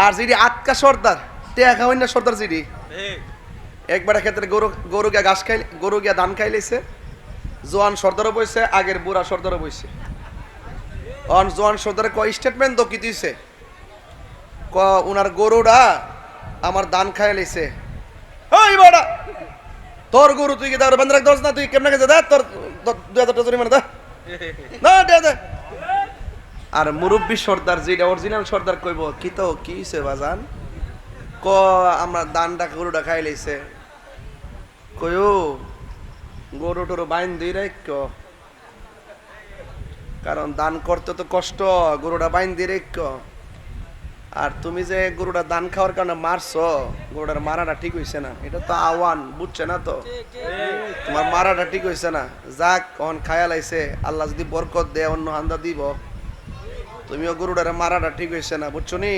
আর যিনি আটকা সর্দার টেয়া খাওয়াই না সর্দার যিনি একবার ক্ষেত্রে গরু গিয়া ঘাস খাই গরু গিয়া ধান খাইলেছে জোয়ান সর্দারও বইছে আগের বুড়া সর্দারও বইছে অন জোয়ান সর্দারে ক স্টেটমেন্ট তো কি দিছে ক উনার গরুটা আমার ধান খাই লাইছে ওই বড়া তোর গরু তুই কি দাও বন্ধ রাখ দোস না তুই কেমনে গেছে দে তোর 2000 টাকা জরিমানা দে না দে দে আর মুরব্বী সর্দার যেটা অরিজিনাল সর্দার কইব কি তো কি হইছে বাজান ক আমরা দানটা গরুটা খাই লাইছে কইও গরু টরু বাইন দিই রাখ কারণ দান করতে তো কষ্ট গরুটা বাইন দিয়ে রেখ আর তুমি যে গরুটা দান খাওয়ার কারণে মারছো গরুটার মারাটা ঠিক হইছে না এটা তো আওয়ান বুঝছে না তো তোমার মারাটা ঠিক হইছে না যাক কখন খায়াল আইছে আল্লাহ যদি বরকত দেয় অন্য হান্দা দিব তুমিও গরুটার মারাটা ঠিক হইছে না বুঝছো নি।